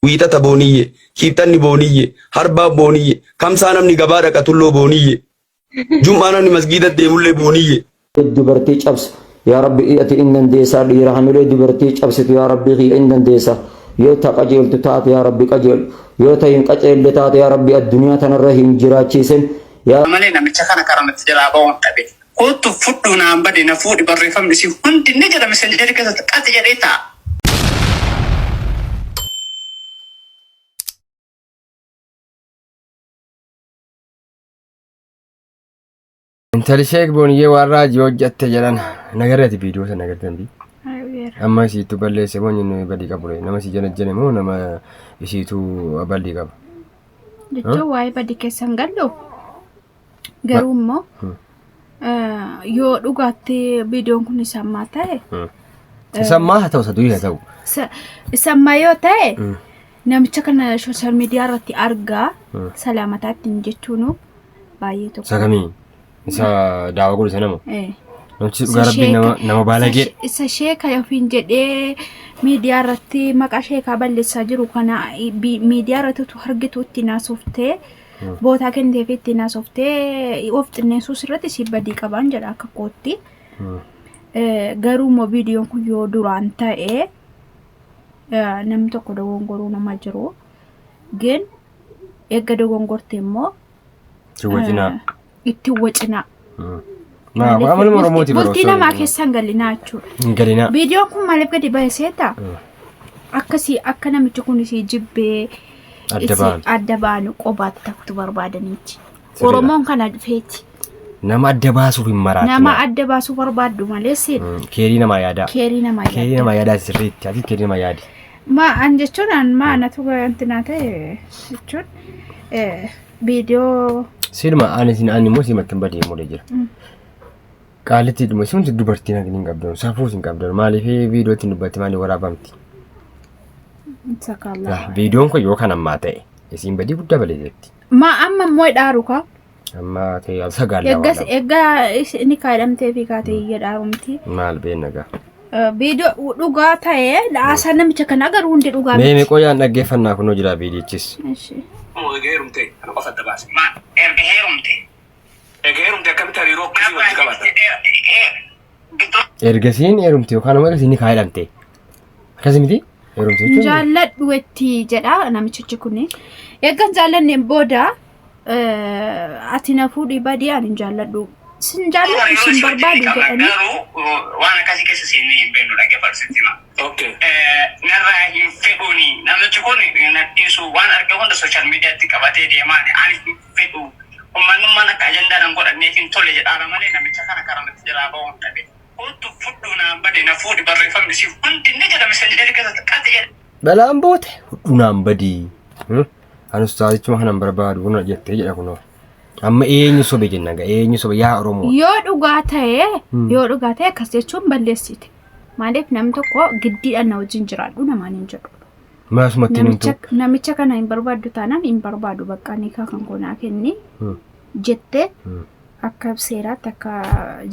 wiixata booniyye kiibxanni booniyye harbaa booniyye kamsaa namni gabaa dhaqa tulloo booniyye jum'aa namni masgiida deemullee booniyye. dubartii cabsu yaa rabbi ati in dandeessaa dhiira hamilee dubartii cabsitu yaa rabbi in dandeessa yoo ta qajeeltu taate yaa rabbi qajeelu yoo ta hin qajeelle taate yaa rabbi addunyaa tanarra hin jiraachiisin yaa malee namicha kana karamatti jalaa ba'uun dhabe kootu fudhu naan bade na fuudhi barreeffamni si hundi ni jedhame messenjeri keessatti qati jedhee ta'a. Intali sheek booniyee warraa hojjatte jedhan nagarreeti viidiyoo sana agartan bi. Amma isiitu balleesse moo inni badii qabu nama si jana moo nama isiitu badii qaba. Jechuun waa'ee badii keessan gallu garuu immoo yoo dhugaatti viidiyoon kun isammaa ta'e. Isammaa haa ta'u saduu haa ta'u. Isammaa yoo ta'e namicha kana sooshaal miidiyaa irratti argaa salaamataatti jechuun baay'ee tokko. Sakamii. Isa daawa godhu sana moo? Namchi dhugaa rabbiin nama baalagee. Isa sheeka yookiin jedhee miidiyaa irratti maqaa sheekaa balleessaa jiru kana miidiyaa irratti argitu itti naasoftee bootaa kenneef itti naasoftee of xinneessuus irratti si badii qaban jedha akka kootti. Garuu immoo viidiyoon kun yoo duraan ta'e namni tokko dogongoruu nama jiru. Gin eegga dogongorte immoo itti wacina. Amaluma Oromooti baroosa. Bultii namaa keessan gallinaa jechuudha. Gallinaa. Viidiyoon kun maaliif gadi baay'iseeta? Akkasii akka namichi kun isii jibbee adda baanu qobaatti takkutu barbaadaniiti. Oromoon kana dhufeeti. Nama adda baasuuf hin maraatu. Nama adda baasuuf barbaaddu malees. Keerii namaa yaadaa. Keerii namaa yaadaa. Keerii namaa yaadaa sirriitti. Ati keerii namaa yaadi. An jechuun anatu wantinaa ta'e jechuun viidiyoo. Silma ani immoo simatti hin badee mulee jira. Qaalitti dhuma sunti dubartiin hin qabdan safuus hin qabdan maaliif viidiyootti dubbatti maaliif waraabamti? Viidiyoon kun yoo kan ammaa ta'e isiin badii guddaa balee jirti. Amma immoo dhaaru kaa? Amma ta'e al sagaalaa. Egaa inni kaadhamtee fi kaatee iyya dhaarumti. Maal beena gaa? Viidiyoo dhugaa ta'e dhaasaa namicha kana garuu hundi dhugaa miti. Mee qoyaan dhaggeeffannaa kunoo jira viidiyichis. Egeerumte kan qofadda baase. Egeerumte. Egeerumte akkamitti hariiroo akkasii walitti qabata? Ergasiin heerumte yookaan immoo ergasiin ni kaayedhamte. Akkasii miti? Heerumte jechuun. Jaalladhu itti jedha namichichi kuni. Eeggan jaallanneen booda ati na fuudhii badii ani jaalladhu. Sin jaalladhu sin barbaadu jedhanii. Waan akkasii keessa seenee hin beeknu dhaggeeffatisitti hima. Narraa hin fedhuuni namichi kun nadhiisu waan arge hunda sooshaal miidiyaatti qabatee deemaan ani hin fedhu uummanummaan akka ajandaadhaan godhanneef hin tolle jedhaara malee namicha kana karamatti jalaa ba'uun dhabe. Kootu fudhu naan bade na fuudhi barreeffamni si hundi ni jedhame messenjeri keessatti qati jedhe. Balaan boote fudhu naan badii. Ani ustaazichuma kanan barbaadu kun jettee jedha kunoo. Amma eenyu sobe jenna gaa eenyu sobe yaa Oromoo. Yoo dhugaa ta'e akkas jechuun balleessite. Maaliif namni tokko giddiidhaan na wajjin jiraadhu namaan hin jedhu. Maasumatti nimtu. Namicha kana hin barbaaddu taanaan hin barbaadu bakka nikaa kan konaa kenni jettee akka seeraatti akka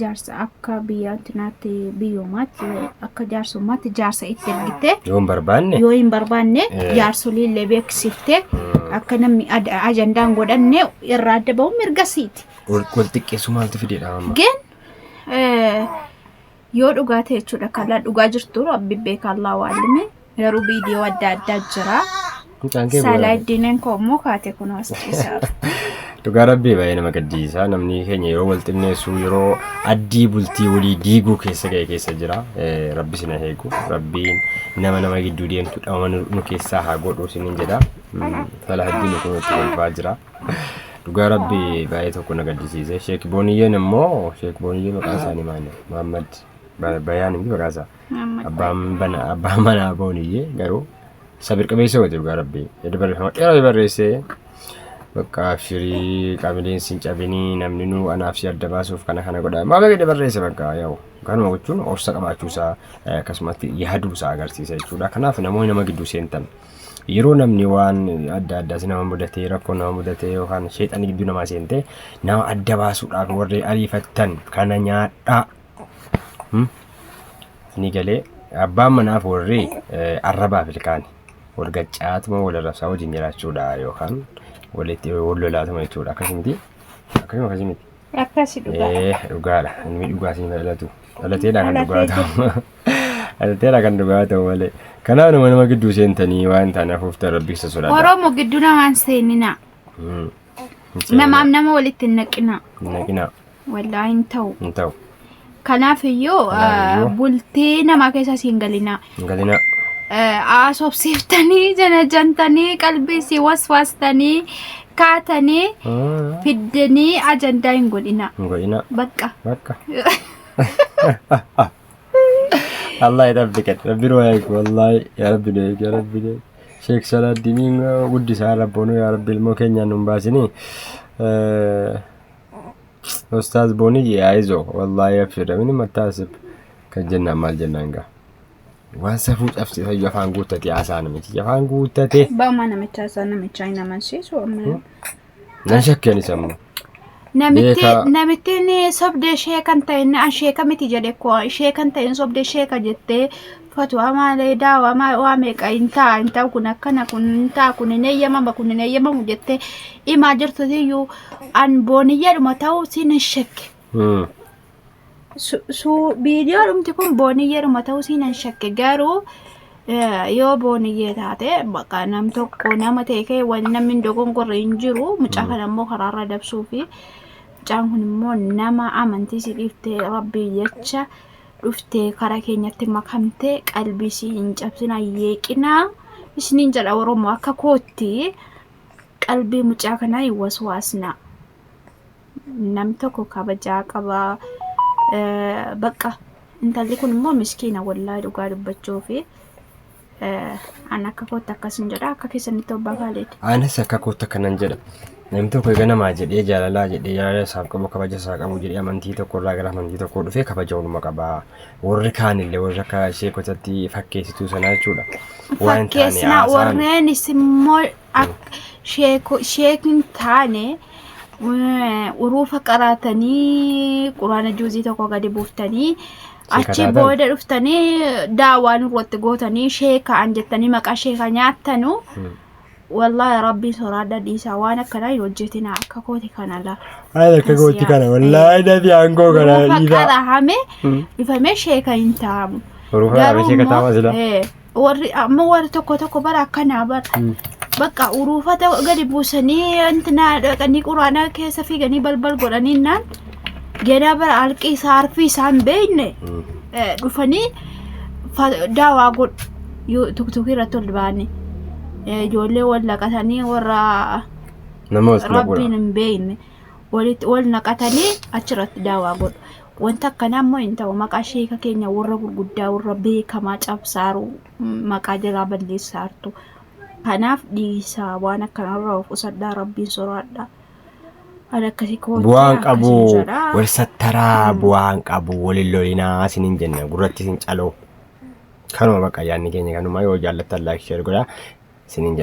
jaarsa akka biyyaatti biyyoomaatti akka jaarsummaatti jaarsa itti ergite. Yoo hin barbaanne jaarsolii illee beeksiftee akka namni ajandaan godhanne irraa adda ba'uun mirgasiiti. Wal xiqqeessu maaltu fideedha amma? Gen yoo dhugaa ta'e jechuudha kallaa dhugaa jirtu rabbi beekallaa waalime garuu viidiyoo adda addaa jira. Salaayidiineen koo immoo kaate kun asiisa. Dhugaa rabbii baay'ee nama gaddisiisa namni keenya yeroo wal xinneessu yeroo addii bultii walii diiguu keessa ga'e keessa jira. Rabbi sina eegu rabbiin nama gidduu deemtu dhama nu keessaa haa godhu sinin jedha. Salaayidiin kun itti kolfaa jira. Dhugaa rabbii baay'ee tokko na gaddisiise. Sheek Booniyyeen immoo Sheek Booniyyeen maqaan isaanii maali? Muhammad Bayaan miti maqaan isaa. Abbaan manaa Booniyyee garuu sabir qabeessa wajjin dhugaa rabbii. Edda barreeffama dheeraa barreessee bakka firii qaamileen sin cabinii namni nu anaaf si adda baasuuf kana godha. Maal edda barreesse bakka yaa'u kanuma gochuun obsa qabaachuusaa akkasumatti yaaduusaa agarsiisa jechuudha. Kanaaf namoonni nama gidduu seentan yeroo namni waan adda addaa si nama mudatee rakkoo nama mudatee yookaan sheexanii gidduu namaa seentee nama adda baasuudhaaf warreen ariifattan kana nyaadhaa. Ni galee abbaan manaaf warreen arrabaaf ilkaani wal gaccaatuma wal arrabsaa wajjin jiraachuudha yookaan walitti wal lolaatuma jechuudha akkasumti akkasumti akkasi dhugaadha inni dhugaatiin dhalatu dhalateedha kan dhugaatamu dhalateedha kan dhugaatamu malee kanaaf nama gidduu seentanii waan tanaaf rabbiisa sodaadha Oromoo gidduu namaan seenina nama walitti naqina wallaahi hin ta'u kanaaf iyyuu bultii nama keessa siin galina asobsiiftanii janajantanii qalbii si waswaastanii kaatanii fiddanii ajandaa hin godhina bakka Allah يربك ربي روايك والله يا ربي ليك يا ربي ليك شيخ سلا الدين ودي سال ربنا يا ربي المكان ينوم باسني أستاذ بوني عايزه والله يبشر من ما تاسب كجنة مال جنانجا وانسفوت أفتي يفعن قوتتي عسانا متي يفعن قوتتي بما أنا متعسانا متشاينا منسيس وأمنا نشك يعني سمو Namitti sobdee ishee kan ta'e ishee kamiti jedhe koo ishee kan ta'e sobdee ishee ka jettee fatwa malee daawaa waa meeqa intaa kun akkana kun intaa kun hin eeyyamamu jettee himaa jirtutiyyuu an booniyyeedhuma ta'uu siin hin shakke. Viidiyoo dhumti kun booniyyeedhuma ta'uu siin hin shakke garuu yoo booniyyee taate bakka nam tokko nama ta'e waan namni dogongorre hin jiru mucaa kana immoo karaarra dabsuufi. Mucaan kun immoo nama amantii si dhiiftee rabbii jecha dhuftee karaa keenyatti makamtee qalbii si hin cabsina yeeqinaa isiniin jedha Oromoo akka kootti qalbii mucaa kanaa hin waswaasna nam tokko kabajaa qaba bakka intalli kun immoo miskiina wallaahi dhugaa dubbachuufi an akka kootti akkasin jedha akka keessanitti obbaa kaaleeti. Anas akka kootti akkanan jedha. Namni tokko ganamaa jedhee jaalalaa jedhee jaalala isaaf qabu kabaja isaa qabu jedhee amantii tokko irraa gara amantii tokko dhufee kabaja waluma qabaa warri kaanillee warri akka sheekotatti fakkeessituu sana jechuudha. Fakkeessina warreen immoo sheekin taane uruufa qaraatanii quraana juuzii tokko gadi buuftanii achi booda dhuftanii daawaan irratti gootanii sheekaan jettanii maqaa sheekaa nyaattanu. والله ربي سرادة ديسا وانا كنا يوجتنا ككوتي كنا لا هذا ككوتي كنا والله ده في عنكو كنا إذا هذا همه يفهمي شيء كإنتام روحه أبي شيء كتامه زلا ما ورد تكو برا كنا بر بقى وروفة قد بوسني أنتنا كني قرانا كيس في كني بلبل قراني نان جنا بر على صار في سام بينه رفني داوا قد تكتوكي رتول باني ijoollee wal naqatanii warra rabbiin hin beekne wal naqatanii achirratti daawaa godhu. Wanta akkanaa immoo hin ta'u maqaa sheeka keenya warra gurguddaa warra beekamaa cabsaaru maqaa jalaa balleessaartu. Kanaaf dhiisaa waan akkanarraa of qusadhaa rabbiin soraadha. Bu'aan qabu wal sattaraa bu'aan qabu walin lolinaa isiniin jenna gurratti isin caloo kanuma baqa yaadni keenya kanuma yoo jaallattan laayik sheer godhaa. Sinin